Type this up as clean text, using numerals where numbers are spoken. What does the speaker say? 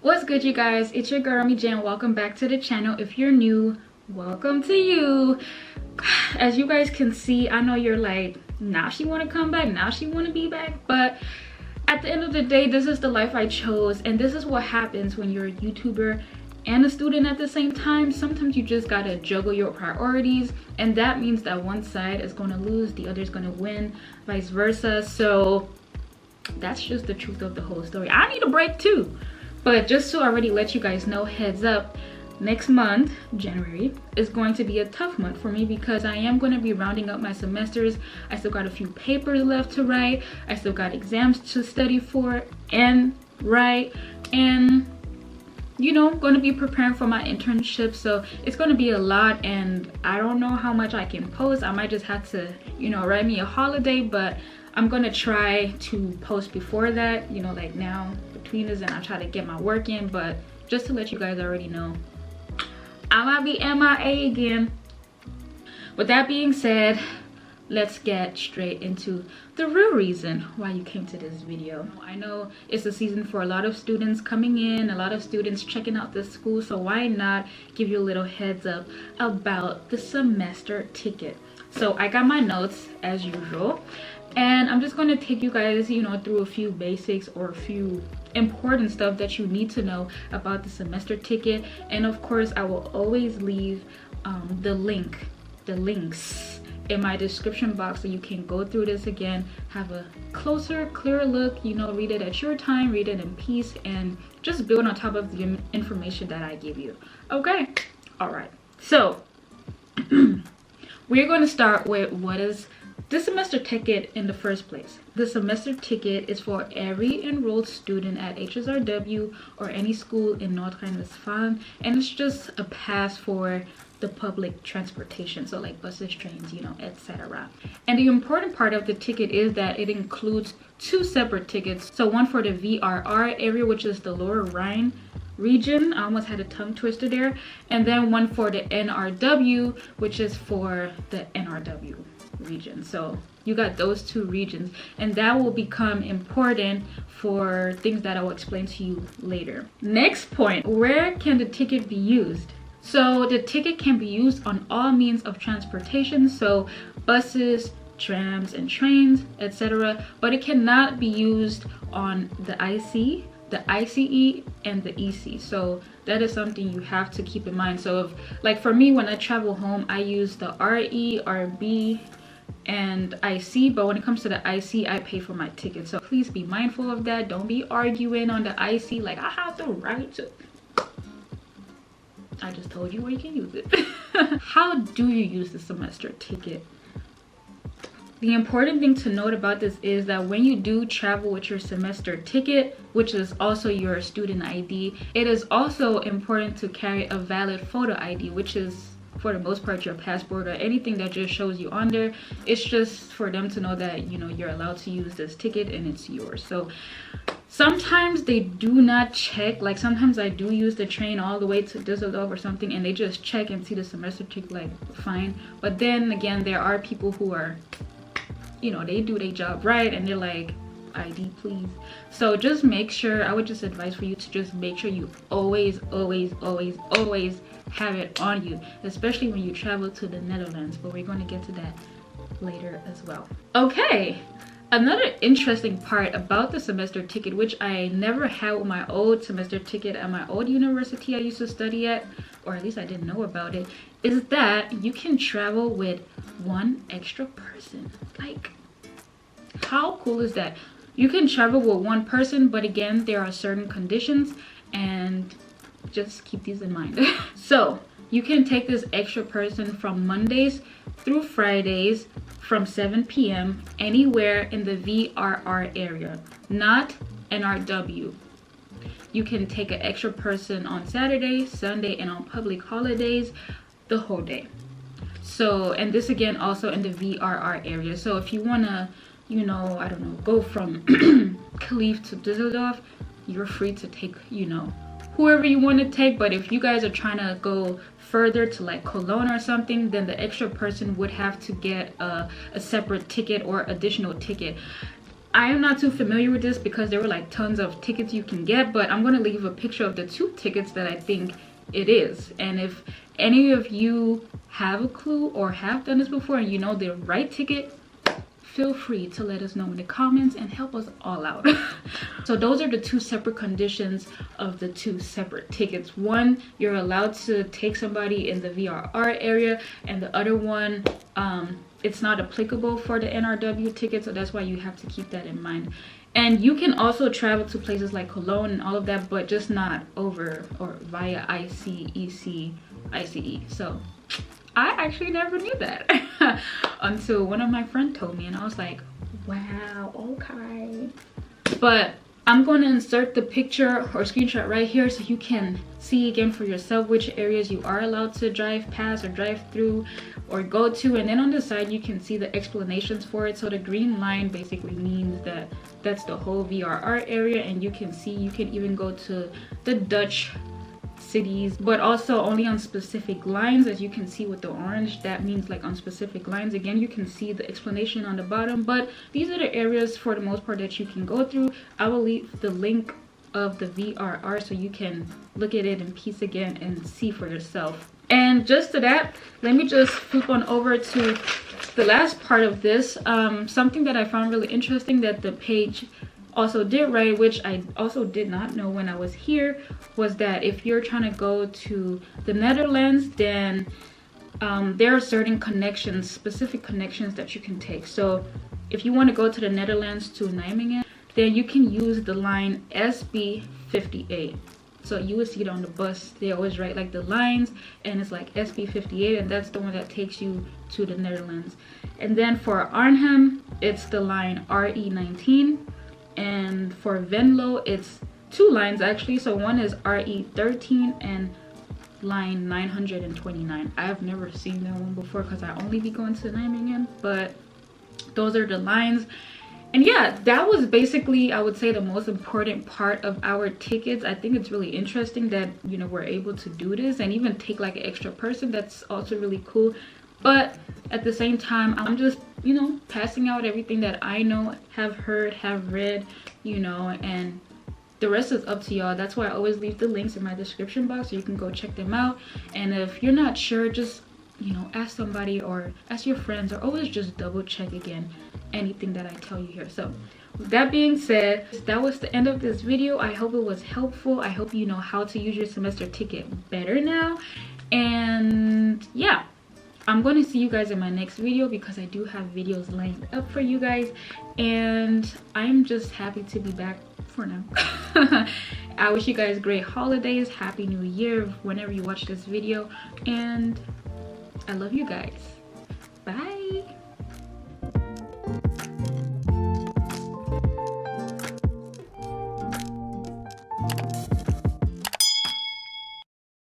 What's good, you guys? It's your girl Remi and welcome back to the channel. If you're new, welcome to you. As you guys can see, I know you're like, now she want to come back, now she want to be back, but at the end of the day, this is the life I chose, and this is what happens when you're a YouTuber and a student at the same time. Sometimes you just gotta juggle your priorities, and that means that one side is going to lose, the other is going to win, vice versa. So that's just the truth of the whole story. I need a break too. But just to already let you guys know, heads up, next month, January, is going to be a tough month for me because I am going to be rounding up my semesters. I still got a few papers left to write. I still got exams to study for and write. And, you know, I'm going to be preparing for my internship. So it's going to be a lot, and I don't know how much I can post. I might just have to, you know, write me a holiday, but I'm going to try to post before that, you know, like now between us, and I'll try to get my work in. But just to let you guys already know, I might be MIA again. With that being said, let's get straight into the real reason why you came to this video. I know it's a season for a lot of students coming in, a lot of students checking out the school, so why not give you a little heads up about the semester ticket. So I got my notes as usual, and I'm just going to take you guys, you know, through a few basics or a few important stuff that you need to know about the semester ticket. And of course, I will always leave the links in my description box so you can go through this again, have a closer, clearer look, you know, read it at your time, read it in peace, and just build on top of the information that I give you. Okay, all right, so we're going to start with what is the semester ticket in the first place. The semester ticket is for every enrolled student at HSRW or any school in Nordrhein-Westfalen, and it's just a pass for the public transportation, so like buses, trains, you know, etc. And the important part of the ticket is that it includes two separate tickets. So one for the VRR area, which is the Lower Rhine region, I almost had a tongue twister there, and then one for the NRW, which is for the NRW region. So you got those two regions, and that will become important for things that I will explain to you later. Next point, where can the ticket be used? So the ticket can be used on all means of transportation, so buses, trams and trains, etc., but it cannot be used on the IC, the ICE, and the EC. So that is something you have to keep in mind. So if, like for me, when I travel home, I use the RE, RB, and IC, but when it comes to the IC, I pay for my ticket. So please be mindful of that. Don't be arguing on the IC like I have the right to. I just told you where you can use it. How do you use the semester ticket? The important thing to note about this is that when you do travel with your semester ticket, which is also your student ID, it is also important to carry a valid photo ID, which is for the most part your passport or anything that just shows you on there. It's just for them to know that, you know, you're allowed to use this ticket and it's yours. So sometimes they do not check, like sometimes I do use the train all the way to Düsseldorf or something, and they just check and see the semester ticket, like fine. But then again, there are people who are, you know, they do their job right and they're like, ID please. So just make sure, I would just advise for you to just make sure you always have it on you, especially when you travel to the Netherlands, but we're going to get to that later as well. Okay, another interesting part about the semester ticket, which I never had with my old semester ticket at my old university I used to study at, or at least I didn't know about it, is that you can travel with one extra person. Like, how cool is that? You can travel with one person, but again, there are certain conditions, and just keep these in mind. So you can take this extra person from Mondays through Fridays from 7 p.m. anywhere in the VRR area, not NRW. You can take an extra person on Saturday, Sunday, and on public holidays the whole day. So, and this again also in the VRR area. So if you want to, you know, I don't know, go from Kleve to Düsseldorf, you're free to take, you know, whoever you want to take. But if you guys are trying to go further to like Cologne or something, then the extra person would have to get a separate ticket or additional ticket. I am not too familiar with this because there were like tons of tickets you can get, but I'm going to leave a picture of the 2 tickets that I think it is. And if any of you have a clue or have done this before and you know the right ticket, feel free to let us know in the comments and help us all out. So those are the 2 separate conditions of the 2 separate tickets. One, you're allowed to take somebody in the VRR area, and the other one, it's not applicable for the NRW ticket, so that's why you have to keep that in mind. And you can also travel to places like Cologne and all of that, but just not over or via ICEC, ICE. So I actually never knew that until one of my friends told me, and I was like, wow, okay. But I'm going to insert the picture or screenshot right here so you can see again for yourself which areas you are allowed to drive past or drive through or go to. And then on the side you can see the explanations for it. So the green line basically means that that's the whole VRR area, and you can see you can even go to the Dutch cities, but also only on specific lines. As you can see with the orange, that means like on specific lines. Again, you can see the explanation on the bottom, but these are the areas for the most part that you can go through. I will leave the link of the VRR so you can look at it in peace again and see for yourself. And just to that, let me just flip on over to the last part of this. Something that I found really interesting that the page also did write, which I also did not know when I was here, was that if you're trying to go to the Netherlands, then there are certain connections, specific connections that you can take. So if you want to go to the Netherlands to Nijmegen, then you can use the line SB58. So you will see it on the bus. They always write like the lines, and it's like SB58, and that's the one that takes you to the Netherlands. And then for Arnhem, it's the line RE19. And for Venlo, it's 2 lines actually. So one is RE13 and line 929. I have never seen that one before because I only be going to Nijmegen, but those are the lines. And yeah, that was basically, I would say, the most important part of our tickets. I think it's really interesting that, you know, we're able to do this and even take like an extra person. That's also really cool. But at the same time, I'm just, you know, passing out everything that I know, have heard, have read, you know, and the rest is up to y'all. That's why I always leave the links in my description box so you can go check them out. And if you're not sure, just, you know, ask somebody or ask your friends, or always just double check again anything that I tell you here. So with that being said, that was the end of this video. I hope it was helpful. I hope you know how to use your semester ticket better now. And yeah, I'm going to see you guys in my next video because I do have videos lined up for you guys, and I'm just happy to be back for now. I wish you guys great holidays, happy new year whenever you watch this video, and I love you guys. Bye.